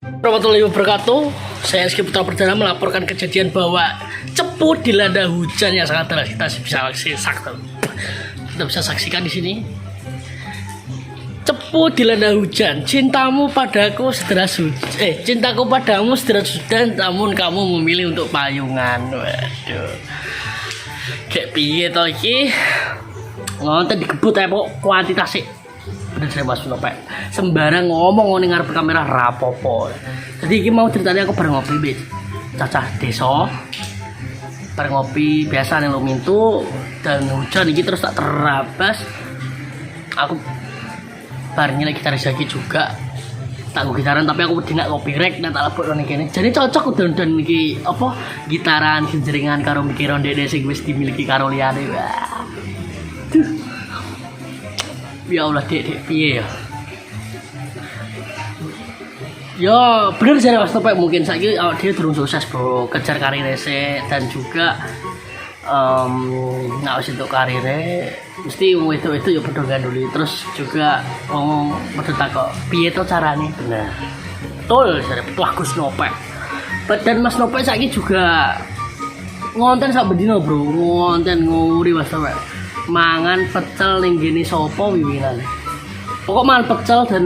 Warahmatullahi wabarakatuh. Saya Rizky Putra Perdana melaporkan kejadian bahwa cepu dilanda hujan yang sangat deras. Kita bisa saksikan di sini. Cepu dilanda hujan. Cintamu padaku sederas hujan. Cintaku padamu sederas hujan, namun kamu memilih untuk payungan. Waduh. Kayak piye to iki? Ngonten digebut ae pokok kuantitasnya. Bener saya Mas Nopek. Sembarang ngomong ning ngarep kamera rapopo. Jadi iki mau ceritanya aku bareng ngopi mbek cacah desa. Bareng ngopi biasa ning Lumintu dan hujan iki terus tak terabas. Aku barengnya lagi gitar Zaki juga. Tak go gitaran tapi aku wedi nak kopi rek dan tak lebok ning kene. Jadi cocok udan-udan iki apa gitaran genjeringan karo mikir ndek sing wis dimiliki karo liyane. Wah. Ya Allah dek piye ya. Ya bener sih Mas Topek, mungkin saiki awak dia durung sukses bro kejar karirnya dan juga nggak usah untuk karirnya mesti itu ya pedang ganduli terus juga ngomong berdua kok piye to carane bener betul saya Gus Nopek dan Mas Nopek saiki juga ngonten sak bendino bro ngonten nguri Mas Nopek mangan pecel ning gene sapa wiwinan pokok mangan pecel dan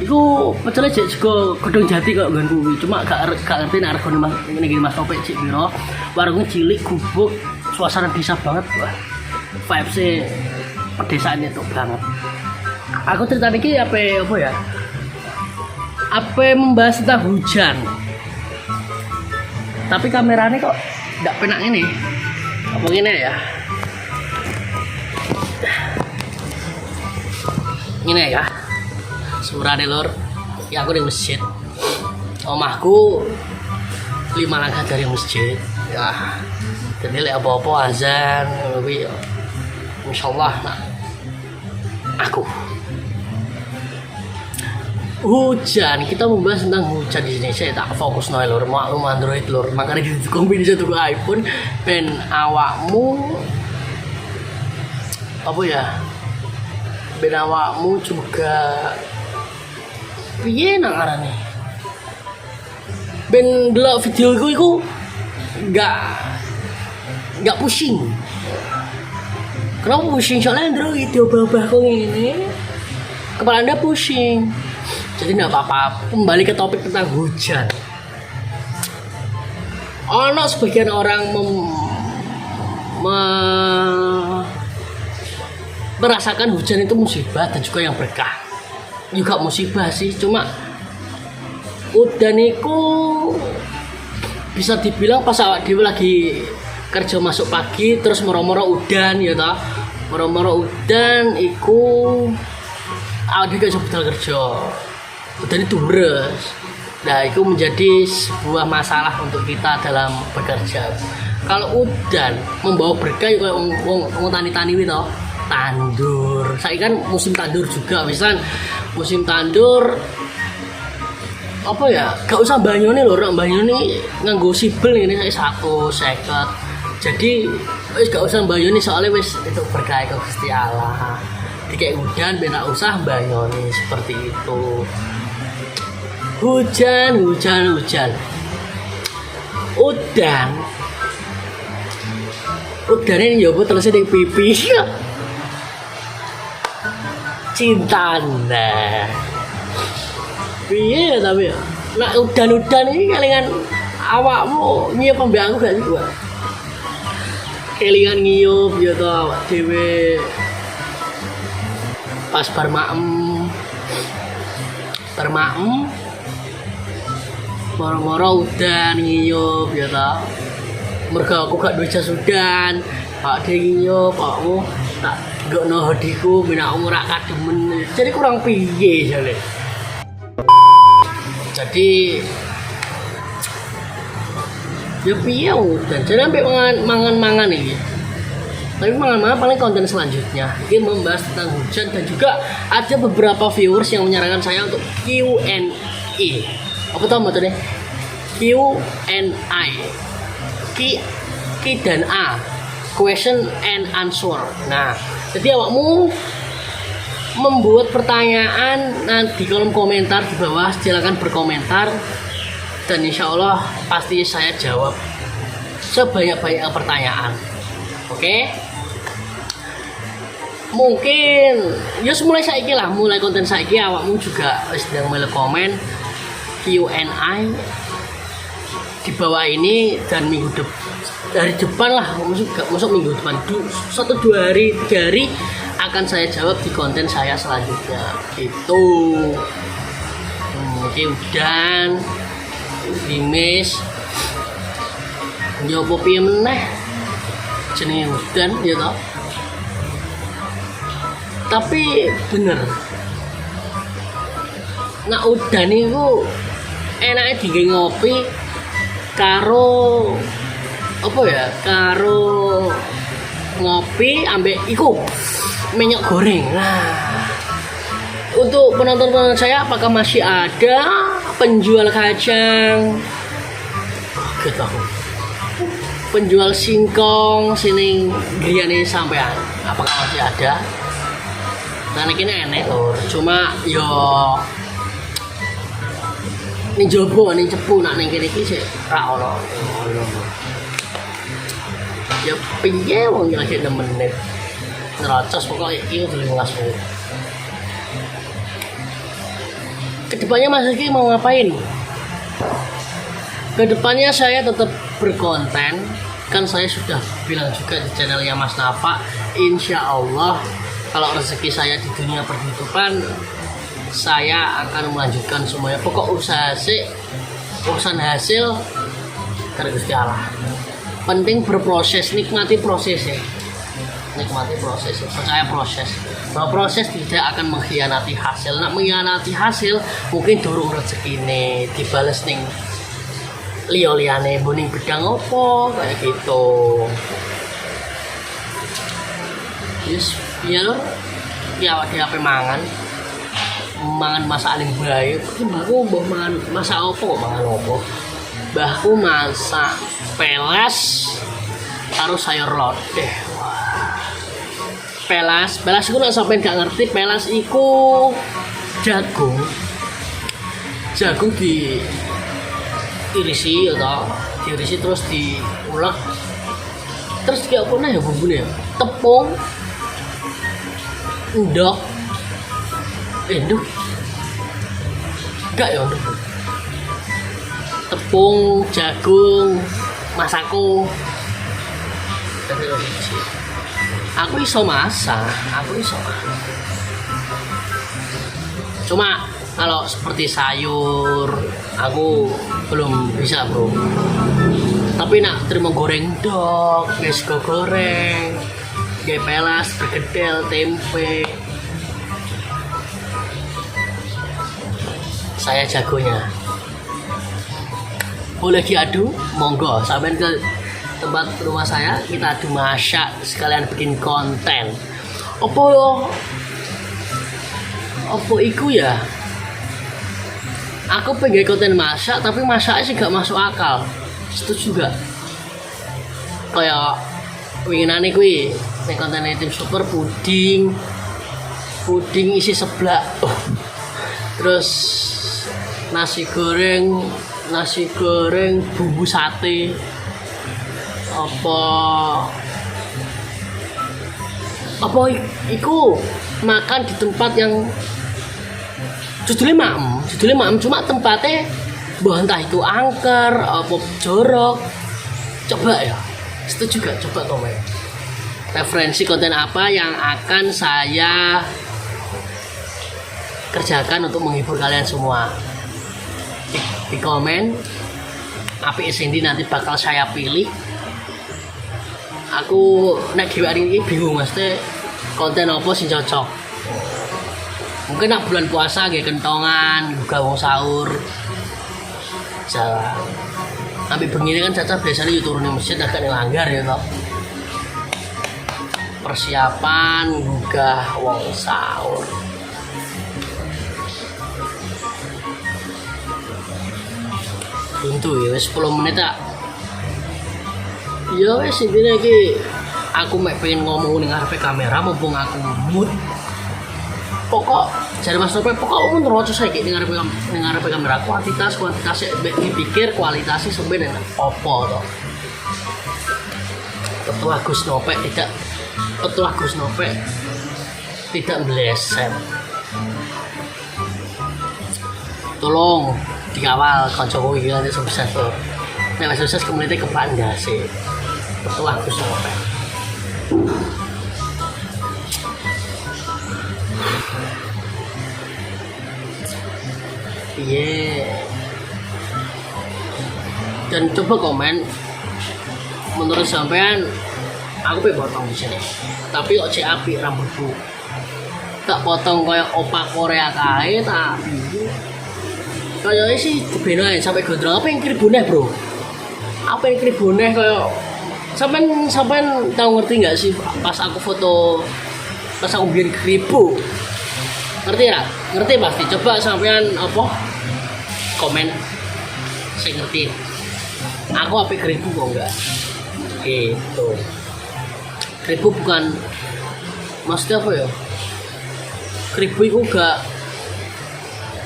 iku pecelnya juga gedung jati kok nggon kuwi cuma gak ngerti nek regane Mas ngene Mas Topek cik piro warungnya cilik gubuk suasana desa banget wah vibes pedesaan itu banget aku cerita ini apa ya apa membahas tentang hujan tapi kameranya kok gak penak ini apa gini ya ini ya Surade lor ya aku di masjid omahku 5 langkah dari masjid ya jadi lek apa-apa azan lebih insyaallah nah, aku hujan kita membahas tentang hujan di sini saya tak fokus noel lor maklum Android lor makanya didukung bisa tuku iPhone ben awakmu apa ya ben awakmu juga piye nang arane ben delok video iku enggak pusing. Kenapa pusing? Soalnya Andro video babah kok ini kepala Anda pusing. Jadi enggak apa-apa. Kembali ke topik tentang hujan. Ono sebagian orang merasakan hujan itu musibah dan juga yang berkah. Juga musibah sih, cuma udan itu bisa dibilang pas awak dhewe lagi kerja masuk pagi terus moro-moro udan ya toh. Moro-moro udan iku awak dhewe gak betul kerja. Udan itu deres. Nah, itu menjadi sebuah masalah untuk kita dalam bekerja. Kalau udan membawa berkah kayak wong tani-tani itu tandur. Saya kan musim tandur juga, misal musim tandur apa ya gak usah banyune lho orang banyune nganggo sibel ini saya 150 jadi wis gak usah banyune soalnya wis itu berkah ke Gusti Allah dikek udan ben gak usah banyune seperti itu hujan udan ini nyoba terus ning pipi cinta nah piye tapi nak udan-udan ini kelingan awakmu nyiap pembang gak sih gua kelingan ngiyup ya to awak dhewe pas bar maem moro-moro udan ngiyup ya to mergo aku gak duwe jas udan awak dhewe ngiyup awakmu tak gokno hodiku menak ora kademen jadi kurang piye jane jadi ya piye dan jadi sampai mangan ini tapi mangan paling konten selanjutnya ini membahas tentang hujan dan juga ada beberapa viewers yang menyarankan saya untuk Q&A apa tau maksudnya Q&A Q dan A question and answer nah jadi awakmu membuat pertanyaan nanti di kolom komentar di bawah, silakan berkomentar dan insya Allah pasti saya jawab sebanyak-banyak pertanyaan. Oke? Mungkin ya mulai saiki lah, mulai konten saiki awakmu juga sedang mulai komen Q&A di bawah ini, dan dari depan lah, masuk minggu depan 1, 2 hari, 3 hari akan saya jawab di konten saya selanjutnya gitu. Oke, udan dimis nyopo piye meneh jenenge udan ya toh. Tapi bener, nak udan itu enaknya digawe ngopi karo apa ya, karo ngopi ambek iku minyak goreng. Nah, untuk penonton saya, apakah masih ada penjual kacang gitu, penjual singkong sini griyane sampean, apakah masih ada? Nah ini enek lho, cuma yo ning jowo ning cepu nak ning kene iki sik ra ono. Ya piye wong lagi 6 menit. Nerocos pokoknya iki 15 menit. Kedepannya Mas Rizky mau ngapain? Kedepannya saya tetap berkonten, kan saya sudah bilang juga di channelnya Mas Nafa, insya Allah kalau rezeki saya di dunia perhitungan, saya akan melanjutkan semuanya. Pokok urusan hasil dari Gusti Allah. Penting berproses, nikmati prosesnya. Nikmati proses, percaya proses. Bahwa proses tidak akan mengkhianati hasil. Nak mengkhianati hasil, mungkin durung rezeki ini dibales ning liyo-liyane boning bedang opo kayak gitu. Yes, iya lor, ya awak dhewe mangan masak aling bae. Mbahku mbah mangan masak opo kok mangan opo? Mbahku masak pelas karo sayur lodeh. Pelas iku nek sampeyan gak ngerti, pelas iku jagung di irisi atau diirisi terus diulek, terus kayak apa ya bumbune ya, tepung, endok enggak ya endok, tepung, jagung, masako. Aku iso masak. Cuma kalau seperti sayur aku belum bisa bro. Tapi nak terima goreng dok, wis goreng, kayak pelas, bergedel, tempe, saya jagonya. Boleh diadu, monggo sampai ke tempat rumah saya, kita adu masak sekalian bikin konten. Apa iku ya? Aku pengen konten masak, tapi masaknya sih gak masuk akal. Setuju gak? Kayak winginane kuwi ning konten Tim Super puding isi seblak. Terus nasi goreng bumbu sate. Apa iku makan di tempat yang judulnya maem, cuma tempatnya entah itu angker apa jorok. Coba ya, setuju gak? Coba komen referensi konten apa yang akan saya kerjakan untuk menghibur kalian semua. Di komen apik Cindy nanti bakal saya pilih. Aku nek dhewe ini bingung mesti konten apa sing cocok. Mungkin nak bulan puasa nggih kentongan, juga wong sahur. Jalan. Sampai begini kan Caca biasanya turun di masjid agak langgar ya toh. Persiapan juga wong sahur. Buntu ya 10 menit tak. Ya wes intine iki aku mek pengen ngomong ning ngarepe kamera mumpung aku mood. pokok jadi Mas Nope pokok pun terus saya kayak dengar kamera kuantitas dipikir kualitasnya sebenarnya opo toh. Ketua Gus Nope tidak meleset. Tolong dikawal kancaku iki nanti sukses tuh. Nek sukses komunitas kebangga sih. Ketua Gus Nope. Iya. Dan coba komen menurut sampean aku pengen potong di sini. Tapi kok cek apik rambutku. Tak potong kayak opak Korea kae tapi kayaknya sih dibenain sampai gondrong apa yang keribuneh bro? Apa yang keribuneh kayak sampean tahu ngerti nggak sih pas aku foto pas aku bikin keribu ngerti ya? Ngerti pasti coba sampean apa komen saya ngerti aku apa keribu kok enggak gitu keribu bukan maksudnya apa ya keribu itu enggak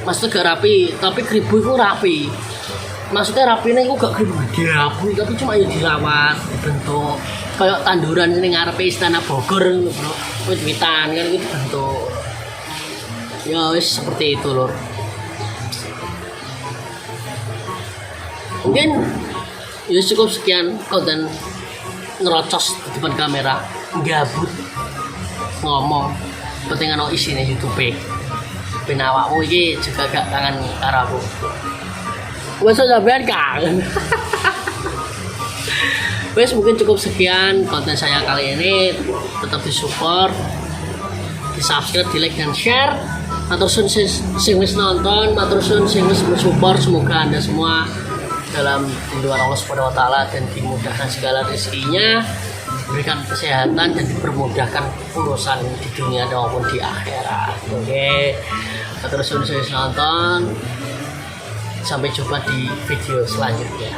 maksudnya gak rapi tapi keribu itu rapi maksudnya rapinya itu gak keribu dirapi tapi cuma ya dirawat dibentuk kayak tanduran ini ngarepe Istana Bogor bro wit-witan kan itu dibentuk ya wis seperti itu lor mungkin ya cukup sekian konten ngerocos di depan kamera gabut ngomong penting ana isine YouTube ben awakmu iki juga gak kangen karo aku wes sampean kangen wes mungkin cukup sekian konten saya kali ini tetap disupport di subscribe di like dan share matur suwun sing wis nonton matur suwun sing wis mensupport semoga Anda semua dalam lindungan Allah Subhanahu wa taala dan dimudahkan segala rezekinya diberikan kesehatan dan dipermudahkan urusan di dunia maupun di akhirat. Oke. Terus saya nonton. Sampai jumpa di video selanjutnya.